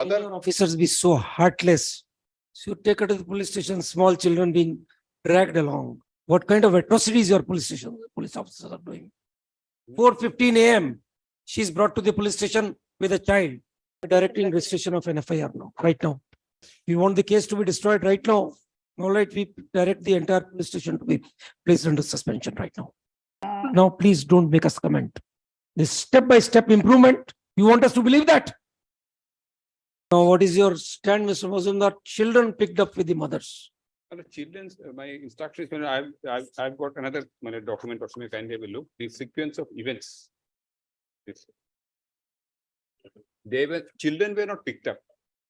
Other Your officers be so heartless. So you take her to the police station, small children being dragged along. What kind of atrocities your police officers are doing? 4:15 a.m. She's brought to the police station with a child. Directing registration of an FIR now, right now. You want the case to be destroyed right now? All right, we direct the entire police station to be placed under suspension right now. Now, please don't make us comment. This step-by-step improvement, you want us to believe that? Now, what is your stand, Mr. Mazumdar? Children picked up with the mothers. children's, my instructions, I've got another document also, kindly have a look. The sequence of events. Children were not picked up.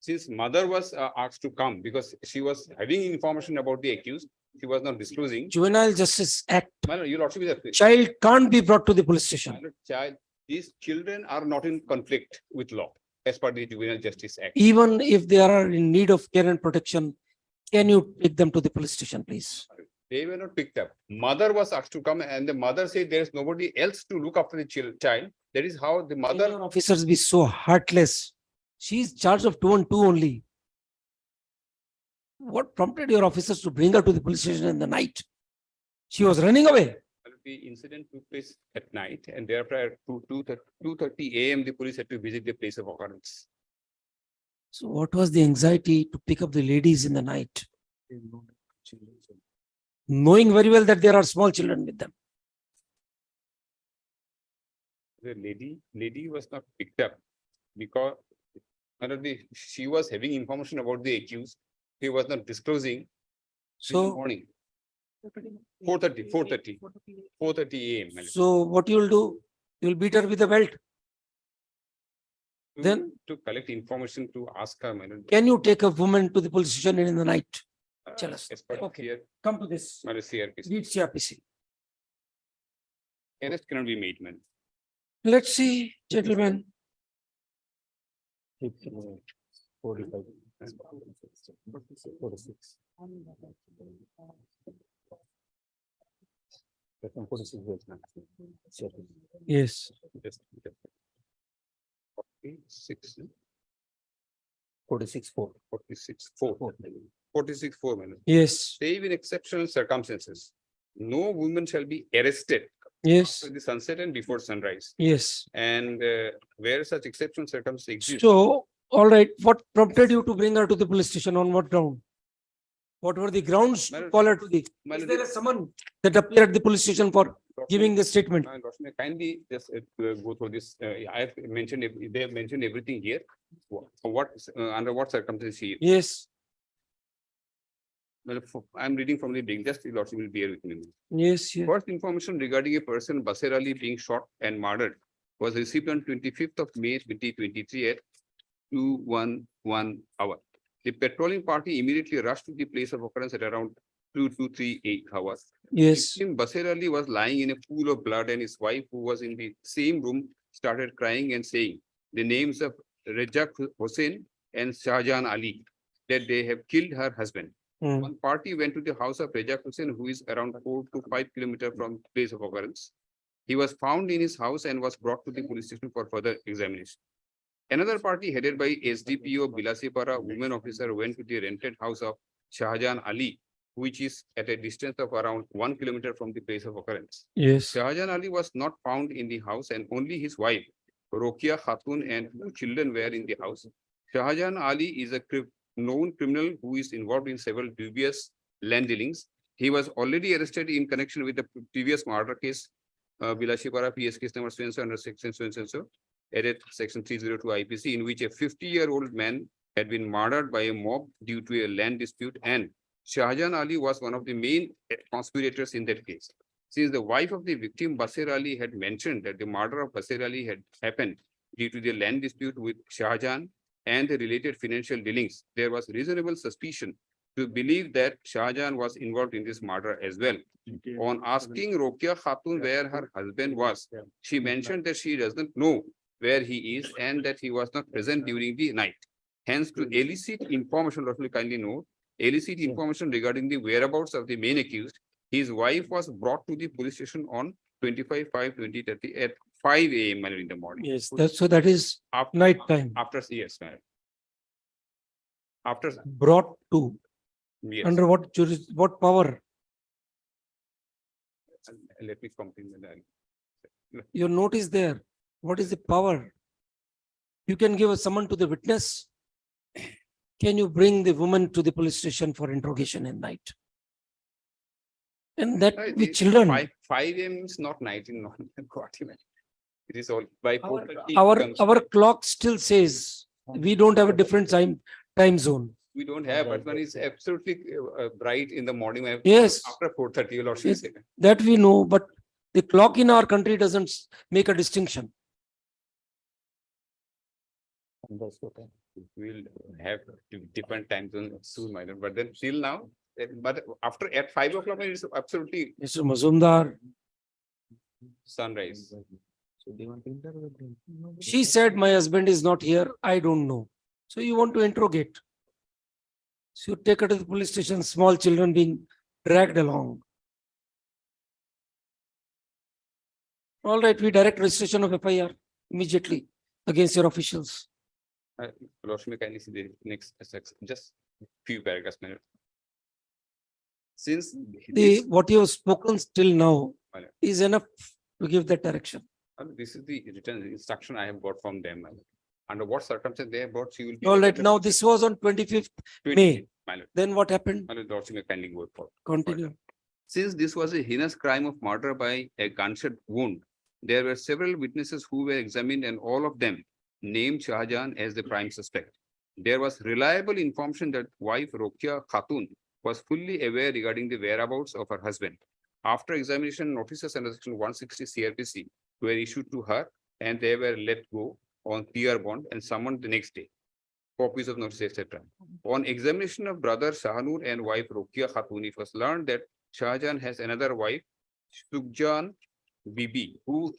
Since mother was asked to come because she was having information about the accused, she was not disclosing. Juvenile Justice Act. You'll also be the Child can't be brought to the police station. These children are not in conflict with law as per the Juvenile Justice Act. Even if they are in need of care and protection, can you take them to the police station, please? They were not picked up. Mother was asked to come and the mother said there is nobody else to look after the child. That is how the mother. Your officers be so heartless. She is charged of 2 and 2 only. What prompted your officers to bring her to the police station in the night? She was running away. The incident took place at night and thereafter at 2:30 a.m. the police had to visit the place of occurrence. So what was the anxiety to pick up the ladies in the night? Knowing very well that there are small children with them. The lady was not picked up because she was having information about the accused. He was not disclosing. So in the morning. 4:30 a.m. So what you will do? You will beat her with a belt. Then to collect information to ask her. Can you take a woman to the police station in the night? Tell us. Okay. Here, Come to this. CRPC. Read CRPC. Arrest cannot be made, man. Let's see, gentlemen. 45. 46. 46. Yes. 46.4. 46.4 minutes. Yes. Save in exceptional circumstances. No woman shall be arrested. Yes. After the sunset and before sunrise. Yes. And where such exceptional circumstances exist. So, all right. What prompted you to bring her to the police station? On what ground? What were the grounds to call her to the? Is there a summon that appeared at the police station for giving the statement? Kindly just go through this. I have mentioned. They have mentioned everything here. What under what circumstances she? Yes. Well, I'm reading from the beginning. Just Lordship will bear with me. Yes. Yes. First information regarding a person Basir Ali being shot and murdered was received on 25th of May 2023 at 2:11 hour. The patrolling party immediately rushed to the place of occurrence at around 2:38 hours. Yes. Basir Ali was lying in a pool of blood and his wife, who was in the same room, started crying and saying the names of Rajak Hussain and Shahjahan Ali, that they have killed her husband. One party went to the house of Rajak Hussain, who is around 4 to 5 kilometers from the place of occurrence. He was found in his house and was brought to the police station for further examination. Another party headed by SDPO Bilasipara women officer went to the rented house of Shahjahan Ali, which is at a distance of around 1 kilometer from the place of occurrence. Yes. Shahjahan Ali was not found in the house and only his wife, Rokia Khatun, and 2 children were in the house. Shahjahan Ali is a known criminal who is involved in several dubious land dealings. He was already arrested in connection with the previous murder case, Bilasipara PS case number so under section so edit section 302 IPC, in which a 50-year-old man had been murdered by a mob due to a land dispute, and Shahjahan Ali was one of the main conspirators in that case. Since the wife of the victim, Basir Ali, had mentioned that the murder of Basir Ali had happened due to the land dispute with Shahjahan and the related financial dealings, there was reasonable suspicion to believe that Shahjahan was involved in this murder as well. On asking Rokia Khatun where her husband was, she mentioned that she does not know where he is and that he was not present during the night. Hence, to elicit information, kindly note, elicit information regarding the whereabouts of the main accused, his wife was brought to the police station on 25/5/2030 at 5 a.m. in the morning. Yes. So that is after night time. After yes, ma'am. After, Brought to, yes, under what what power? let me complete that. Your note is there. What is the power? You can give a summon to the witness. Can you bring the woman to the police station for interrogation at night? And that with children. 5 AM is not night in non Guwahati. It is all by 4:30 Our clock still says we don't have a different time zone. we don't have, but one is absolutely bright in the morning. Yes. After 4:30, your lordship Yes. said. That we know, but the clock in our country doesn't make a distinction. We'll have different time zones soon, my lord, but then till now, but after at 5 o'clock, it's absolutely Mr. Mazumdar, sunrise. she said my husband is not here. I don't know. So you want to interrogate. So you take her to the police station, small children being dragged along. All right, we direct registration of FIR immediately against your officials. Lordship, may kindly see the next, just few paragraphs, my lord. Since this, What you have spoken till now my lord, is enough to give that direction. this is the written instruction I have got from them, my lord. Under what circumstances they have brought, she will be. All right, now this was on 25th 20, May. my lord. Then what happened? My lord, Lordship, may kindly go forward. Continue. Since this was a heinous crime of murder by a gunshot wound, there were several witnesses who were examined and all of them named Shahjahan as the prime suspect. There was reliable information that wife Rokia Khatun was fully aware regarding the whereabouts of her husband. After examination, notices under section 160 CRPC were issued to her and they were let go on PR bond and summoned the next day. Copies of notice, etc. On examination of brother Shahanur and wife Rokia Khatun, it was learned that Shahjahan has another wife, Sukjan Bibi, whose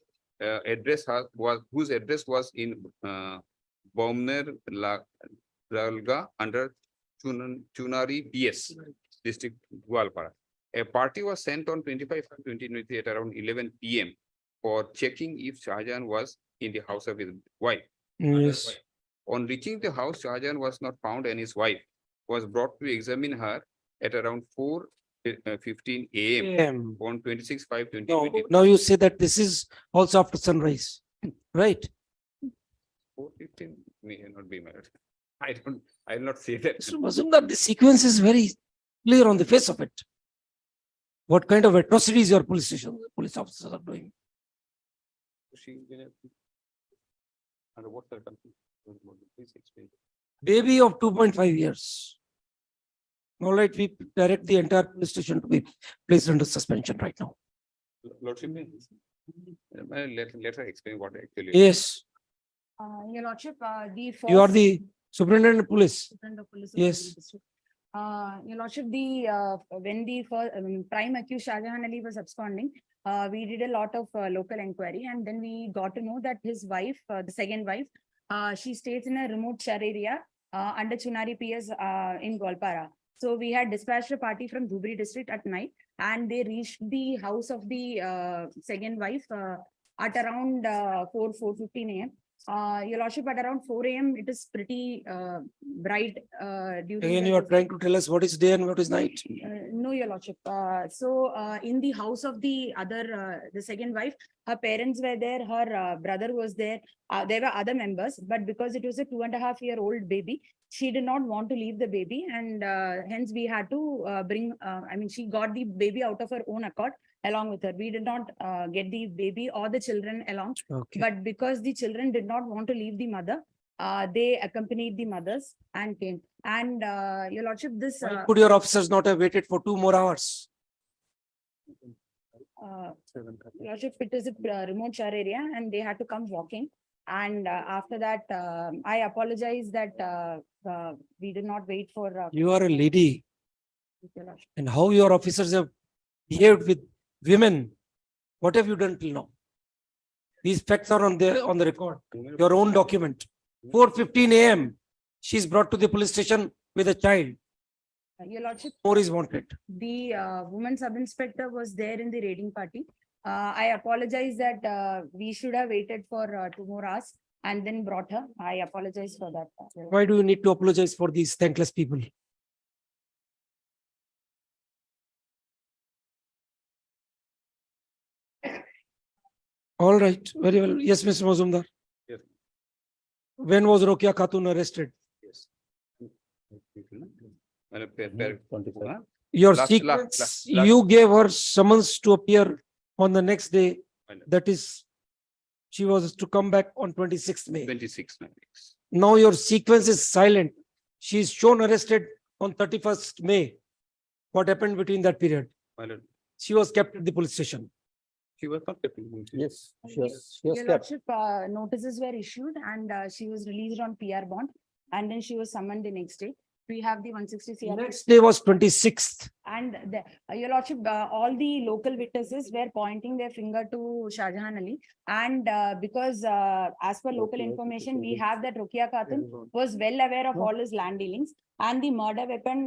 address was in Baumner Lalga under Chunari PS district Gwalpara. A party was sent on 25/2023 at around 11 PM for checking if Shahjahan was in the house of his wife. Yes. On reaching the house, Shahjahan was not found and his wife was brought to examine her at around 4:15 AM AM. on 26/5/2020. Now you say that this is also after sunrise, right? 4:15 may not be married. I will not say that. Mr. Mazumdar, the sequence is very clear on the face of it. What kind of atrocities your police officers are doing? Under what circumstances? Please explain. Baby of 2.5 years. All right, we direct the entire police station to be placed under suspension right now. Lordship, let her explain what actually. Yes, Your Lordship, the you are first. the superintendent of police. Superintendent of Police of Yes. Dhubri District. Your Lordship, when the first, prime accused Shahjahan Ali was absconding, we did a lot of local inquiry and then we got to know that his wife, the second wife, she stays in a remote share area under Chunari PS in Golpara. So we had dispatched a party from Dhubri district at night and they reached the house of the second wife at around 4:15 AM. Your Lordship, at around 4 AM, it is pretty bright. During Again, the you are trying to tell us what is day and what is night. No, Your Lordship. In the house of the other, the second wife, her parents were there, her brother was there. There were other members, but because it was a 2.5-year-old baby, she did not want to leave the baby, and hence we had to bring. She got the baby out of her own accord along with her. We did not get the baby or the children along, Okay. but because the children did not want to leave the mother, they accompanied the mothers and came. And Your Lordship, this. Why could your officers not have waited for 2 more hours? Lordship, it is a remote shore area and they had to come walking. And after that, I apologize that we did not wait for. You are a lady, Your Lordship. and how your officers have behaved with women. What have you done till now? These facts are on the record, your own document. 4:15 AM, she is brought to the police station with a child. Your Lordship, More is wanted. the woman sub-inspector was there in the raiding party. I apologize that we should have waited for 2 more hours. and then brought her. I apologize for that. Why do you need to apologize for these thankless people? All right, very well. Yes, Mr. Mazumdar. Yes. When was Rokia Khatun arrested? Yes. Huh? Your Last- sequence, last- you gave her summons to appear on the next day. That is, she was to come back on 26th May. 26. Now your sequence is silent. She is shown arrested on 31st May. What happened between that period? My lord, She was kept at the police station. she was not kept. Yes, Your lordship, notices were issued and she was released on PR bond, and then she was summoned the next day. We have the 160 CR. Next day was 26th. And the, your lordship, all the local witnesses were pointing their finger to Shah Jahan Ali. And because as per local information, we have that Rokia Khatun was well aware of all his land dealings. And the murder weapon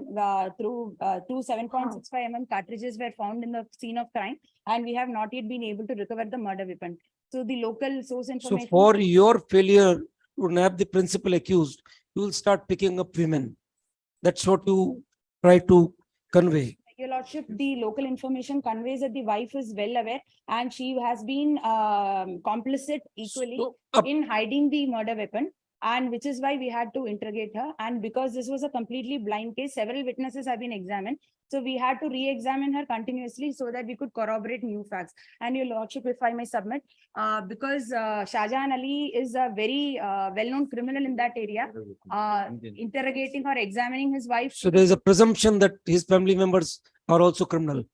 through 7.65 cartridges were found in the scene of crime. And we have not yet been able to recover the murder weapon. So the local source So information. for your failure to nab the principal accused, you will start picking up women. That's what you try to convey. Your lordship, the local information conveys that the wife is well aware and she has been complicit equally So, in hiding the murder weapon. And which is why we had to interrogate her. And because this was a completely blind case, several witnesses have been examined. So we had to re-examine her continuously so that we could corroborate new facts. And your lordship, if I may submit, because Shah Jahan Ali is a very well-known criminal in that area, interrogating or examining his wife. So there is a presumption that his family members are also criminal.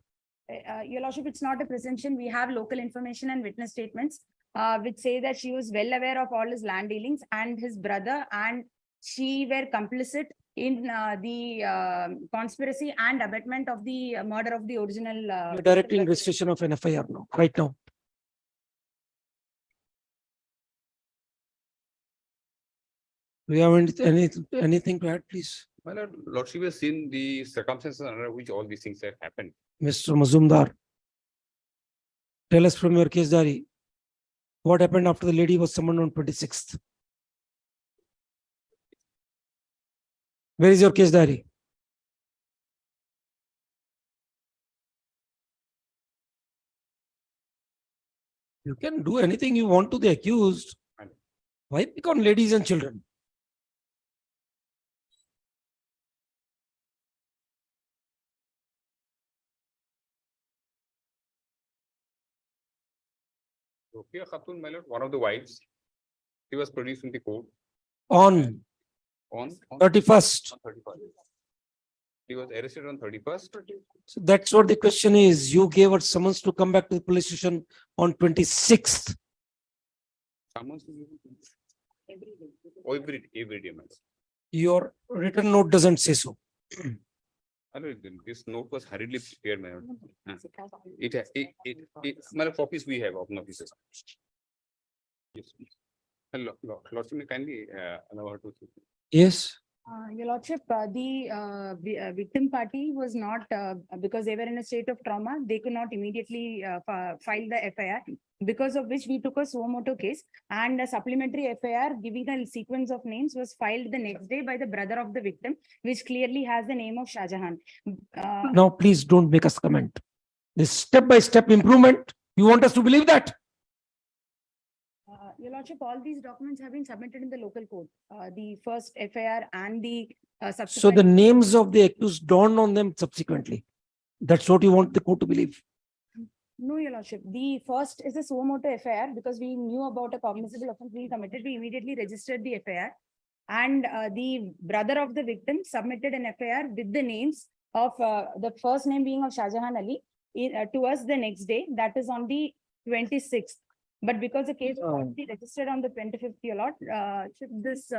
Your lordship, it's not a presumption. We have local information and witness statements which say that she was well aware of all his land dealings and his brother and she were complicit in the conspiracy and abetment of the murder of the original. You're directing registration of an FIR now, right now. Do you have anything to add, please? My lord, lordship has seen the circumstances under which all these things have happened. Mr. Mazumdar, tell us from your case diary, what happened after the lady was summoned on 26th? Where is your case diary? You can do anything you want to the accused. Why pick on ladies and children? Rokia Khatun, my lord, one of the wives, she was produced in the court On on 31st. 31st. She was arrested on 31st. So that's what the question is. You gave her summons to come back to the police station on 26th. Summons to every day, my lord. Your written note doesn't say so. My lord, this note was hurriedly prepared, my lord. My lord, copies we have of notices. Yes. Hello, lordship, may kindly allow her to. Yes. Your lordship, the victim party was not, because they were in a state of trauma, they could not immediately file the FIR, because of which we took a suo motu case and a supplementary FIR giving a sequence of names was filed the next day by the brother of the victim, which clearly has the name of Shah Jahan. Now, please don't make us comment. This step-by-step improvement, you want us to believe that? Your lordship, all these documents have been submitted in the local court, the first FIR and the So subsequent. the names of the accused dawned on them subsequently. That's what you want the court to believe. No, your lordship, the first is a suo motu FIR because we knew about a cognizable offense being committed. We immediately registered the FIR. And the brother of the victim submitted an FIR with the names of the first name being of Shah Jahan Ali to us the next day, that is on the 26th. But because the case was already registered on the 25th, your lord, this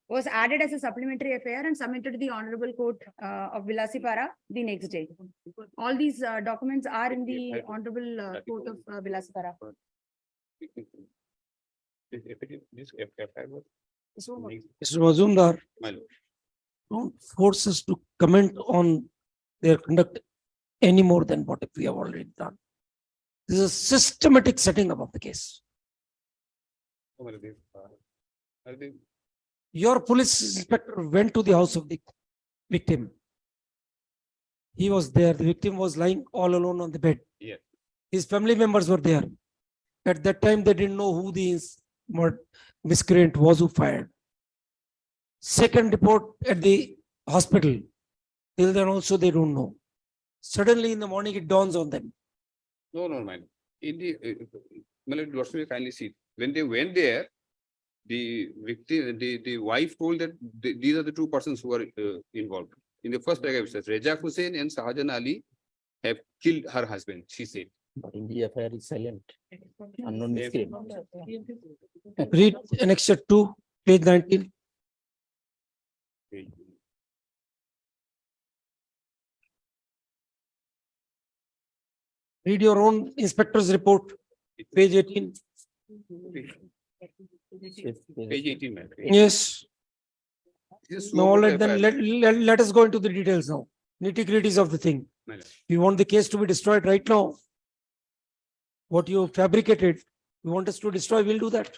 was added as a supplementary FIR and submitted to the Honorable Court of Vilasipara the next day. All these documents are in the Honorable Court of Vilasipara. This FIR was. Mr. Mazumdar, My lord. don't force us to comment on their conduct any more than what we have already done. This is a systematic setting up of the case. Oh, Maladev, Maladev, Your police inspector went to the house of the victim. He was there. The victim was lying all alone on the bed. Yes. His family members were there. At that time, they didn't know who the miscreant was who fired. Second report at the hospital. Till then also they don't know. Suddenly in the morning it dawns on them. No, man. In the, Maladev, Lakshmi, kindly see, when they went there, the victim, the wife told that these are the two persons who are involved. In the first paragraph, it says Reza Hussain and Sahajan Ali have killed her husband, she said. But in the FIR is silent, unknown miscreant. Read annexure 2, page 19. Read your own inspector's report, page 18. Page 18, man. Yes. This is No, so all good right, then FIR. let us go into the details now. Nitty-gritties of the thing. Maladev. You want the case to be destroyed right now? What you fabricated, you want us to destroy, we'll do that.